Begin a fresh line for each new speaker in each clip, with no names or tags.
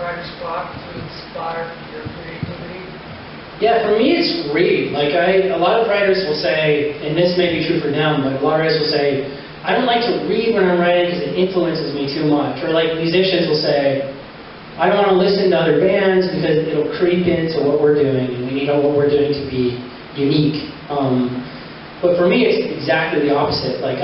writer's block to inspire your creativity?
Yeah, for me it's read. Like a lot of writers will say, and this may be true for them, but a lot of writers will say, I don't like to read when I'm writing because it influences me too much. Or like musicians will say, I don't want to listen to other bands because it'll creep into what we're doing, and we need what we're doing to be unique. But for me, it's exactly the opposite. Like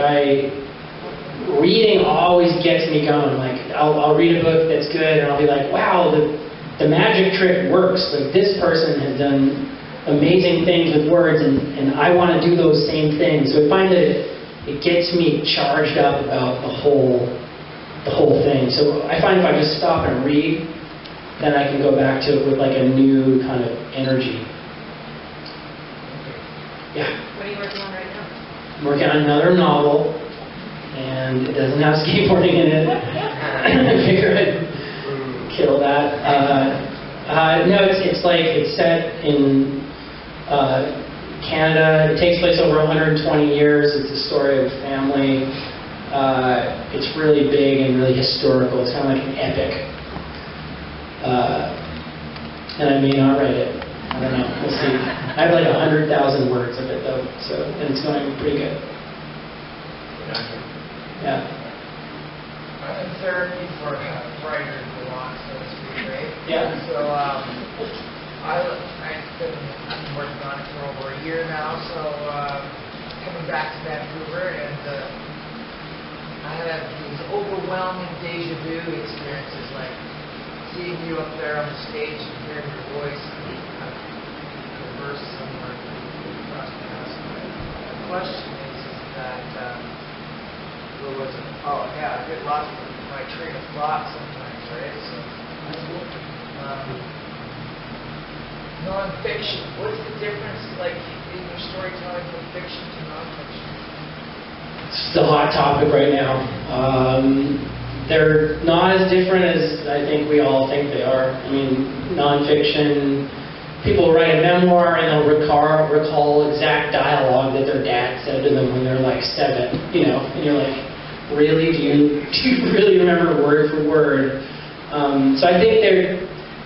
reading always gets me going. Like I'll read a book that's good, and I'll be like, wow, the magic trick works. Like this person has done amazing things with words, and I want to do those same things. So I find that it gets me charged up about the whole thing. So I find if I just stop and read, then I can go back to it with like a new kind of energy. Yeah.
What are you working on right now?
I'm working on another novel, and it doesn't have skateboarding in it. I figure I'd kill that. No, it's set in Canada. It takes place over 120 years. It's a story of family. It's really big and really historical. It's kind of like an epic. And I may not write it. I don't know. We'll see. I have like 100,000 words of it though, and it's going pretty good. Yeah.
Therapy for writers belongs, so to speak, right?
Yeah.
So I've been working on it for over a year now. So coming back to Vancouver, and I had these overwhelming deja vu experiences, like seeing you up there on the stage and hearing your voice. Somewhere across the house. The question is that where was it? Oh yeah, I get lost in my train of thought sometimes, right? So non-fiction. What's the difference, like in your storytelling, from fiction to non-fiction?
It's the hot topic right now. They're not as different as I think we all think they are. I mean, non-fiction. People write a memoir and they'll recall exact dialogue that their dad said to them when they're like 7, and you're like, really? Do you really remember word for word? So I think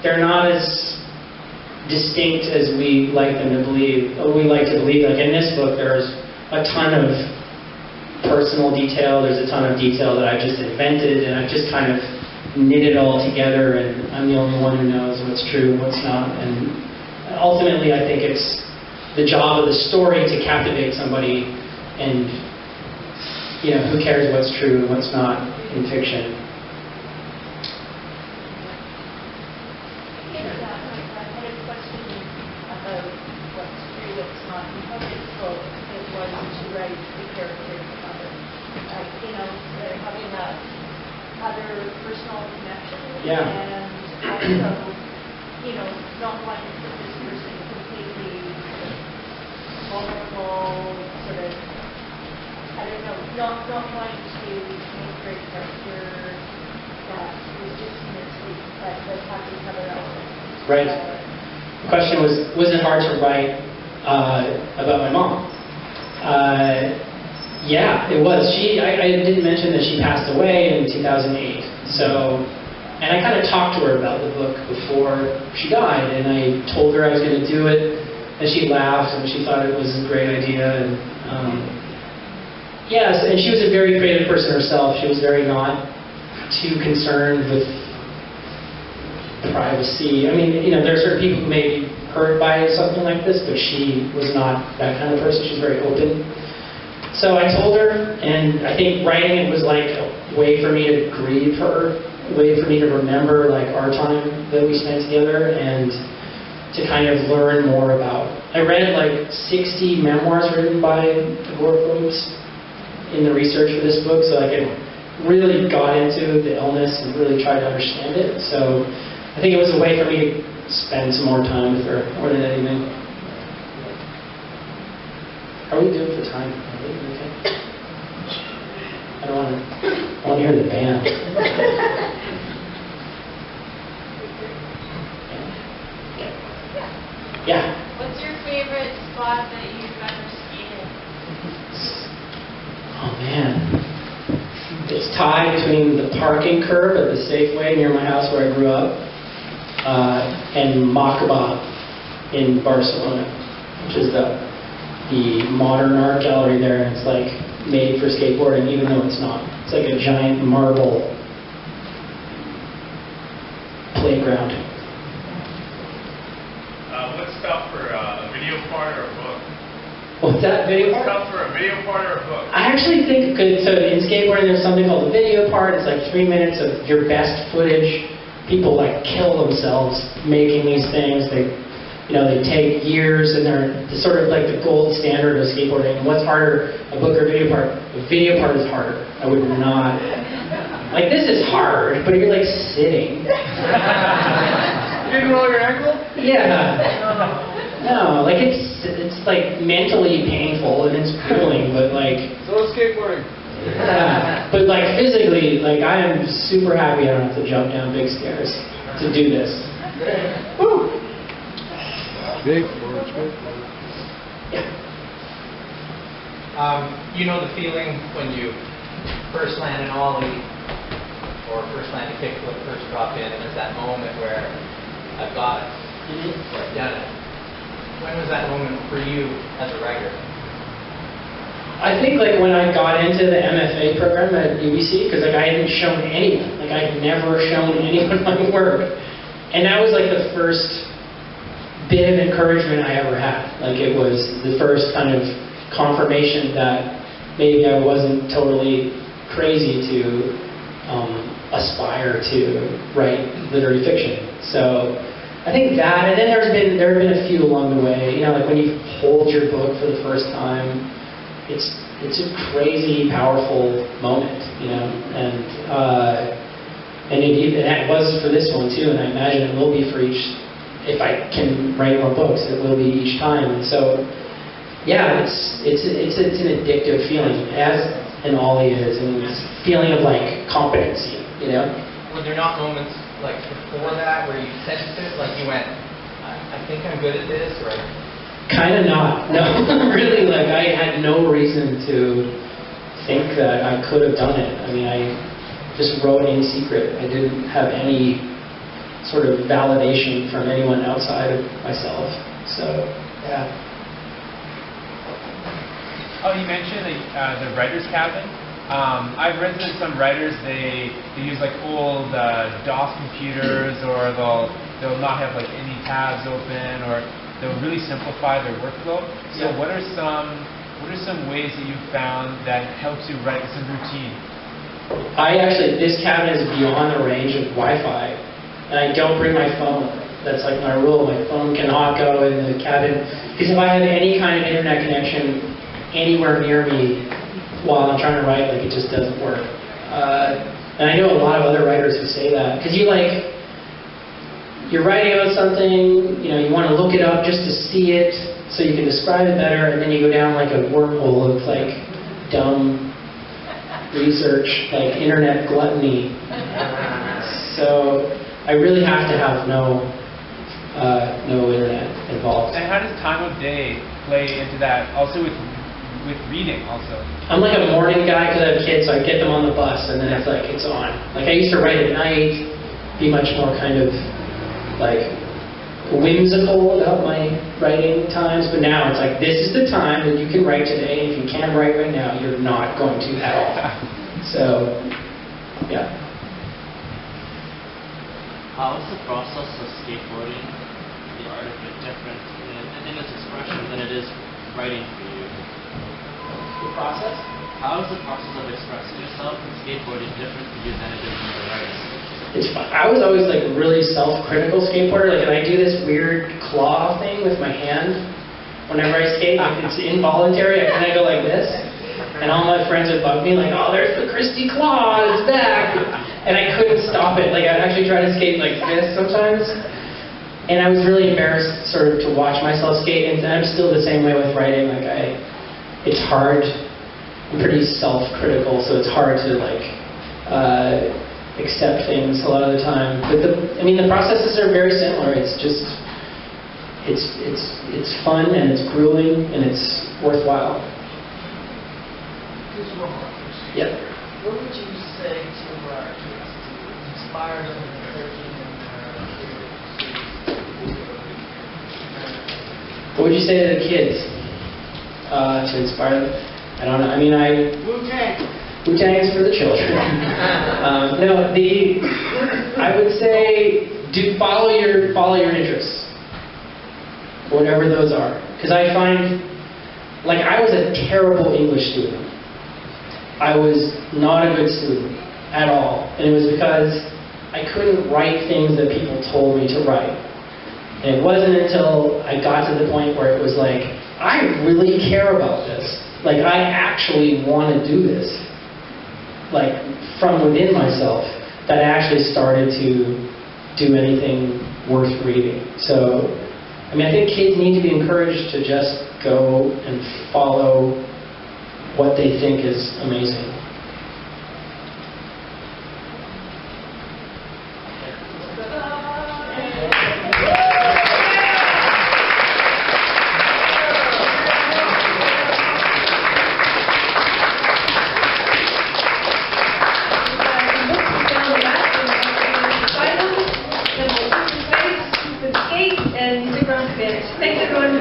they're not as distinct as we like them to believe. Or we like to believe. Like in this book, there's a ton of personal detail. There's a ton of detail that I just invented, and I've just kind of knit it all together, and I'm the only one who knows what's true and what's not. And ultimately, I think it's the job of the story to captivate somebody, and who cares what's true and what's not in fiction.
I had a question about what's true, what's not. In Public's book, it was to write the character's mother. Having that other personal connection,
Yeah.
and also, not wanting to put this person completely vulnerable, sort of, I don't know, not wanting to make her a character that was just in her sleep, but had these other elements.
Right. The question was it hard to write about my mom? Yeah, it was. I didn't mention that she passed away in 2008. And I kind of talked to her about the book before she died, and I told her I was going to do it, and she laughed, and she thought it was a great idea. And and she was a very creative person herself. She was very not too concerned with privacy. I mean, there are certain people who may be hurt by something like this, but she was not that kind of person. She's very open. So I told her, and I think writing it was like a way for me to grieve her, a way for me to remember like our time that we spent together, and to kind of learn more about. I read like 60 memoirs written by war folks in the research for this book, so I really got into the illness and really tried to understand it. So I think it was a way for me to spend some more time with her more than anything. How are we doing for time? Are we okay? I want to hear the band. Yeah.
What's your favorite spot that you've ever skated?
Oh man. It's tied between the parking curb at the Safeway near my house where I grew up and Makaba in Barcelona, which is the modern art gallery there, and it's like made for skateboarding, even though it's not. It's like a giant marble playground.
What's tough for a video part or a book?
What's that, video
What's
part?
tough for a video part or a book?
I actually think, so in skateboarding there's something called the video part. It's like 3 minutes of your best footage. People like kill themselves making these things. They take years, and they're sort of like the gold standard of skateboarding. What's harder, a book or a video part? A video part is harder. I would not. Like, this is hard, but you're like sitting.
You didn't roll your ankle?
Yeah. No, like it's like mentally painful and it's grueling, but like.
So is skateboarding.
Yeah. But like physically, like I am super happy I don't have to jump down big stairs to do this. Woo!
Skateboard.
Yeah.
You know the feeling when you first land an ollie or first land a kickflip, first drop in, and there's that moment where I've got it, or I've done it. When was that moment for you as a writer?
I think like when I got into the MFA program at UBC, because like I hadn't shown anyone, like I had never shown anyone my work, and that was like the first bit of encouragement I ever had. Like it was the first kind of confirmation that maybe I wasn't totally crazy to aspire to write literary fiction. So I think that, and then there have been a few along the way. Like when you hold your book for the first time, it's a crazy, powerful moment, and it was for this one too, and I imagine it will be for each. If I can write more books, it will be each time. And so, yeah, it's an addictive feeling, as an ollie is, and it's a feeling of like competency,
Were there not moments like before that where you sensed it, like you went, I think I'm good at this, or
Kind of not. No, really, like I had no reason to think that I could have done it. I mean, I just wrote in secret. I didn't have any sort of validation from anyone outside of myself. So, yeah.
Oh, you mentioned the writer's cabin. I've read that some writers they use like old DOS computers, or they'll not have like any tabs open, or they'll really simplify their workflow. So
Yeah.
what are some ways that you found that helps you write some routine?
This cabin is beyond the range of Wi-Fi, and I don't bring my phone. That's like my rule. My phone cannot go in the cabin, because if I have any kind of internet connection anywhere near me while I'm trying to write, like it just doesn't work. And I know a lot of other writers who say that, because you're writing about something, you want to look it up just to see it so you can describe it better, and then you go down like a wormhole of like dumb research, like internet gluttony. So I really have to have no internet involved.
And how does time of day play into that? Also with reading, also.
I'm like a morning guy because I have kids, so I get them on the bus, and then it's on. Like I used to write at night, be much more kind of like whimsical about my writing times, but now it's like, this is the time that you can write today, and if you can't write right now, you're not going to at all. So, yeah.
How is the process of skateboarding, the art of it, different in its expression than it is writing for you?
The process?
How is the process of expressing yourself in skateboarding different for you than it is in your writing?
It's fun. I was always like really self-critical skateboarder. Like, and I do this weird claw thing with my hand whenever I skate. Like, it's involuntary. I kind of go like this, and all my friends would bug me like, "Oh, there's the Christie claw. It's back!" And I couldn't stop it. Like, I'd actually try to skate like this sometimes, and I was really embarrassed sort of to watch myself skate. And I'm still the same way with writing. Like, it's hard. I'm pretty self-critical, so it's hard to like accept things a lot of the time. But the processes are very similar. It's just it's fun, and it's grueling, and it's worthwhile.
Here's one more question.
Yep.
What would you say to our kids to inspire them and encourage them in their careers?
What would you say to the kids to inspire them? I don't know. I mean, Wu-Tang is for the children. I would say follow your interests, whatever those are. Because I find, like, I was a terrible English student. I was not a good student at all. And it was because I couldn't write things that people told me to write. And it wasn't until I got to the point where it was like, I really care about this. Like, I actually want to do this. Like, from within myself, that I actually started to do anything worth reading. So, I mean, I think kids need to be encouraged to just go and follow what they think is amazing.
And stick around for minutes. Thanks everyone.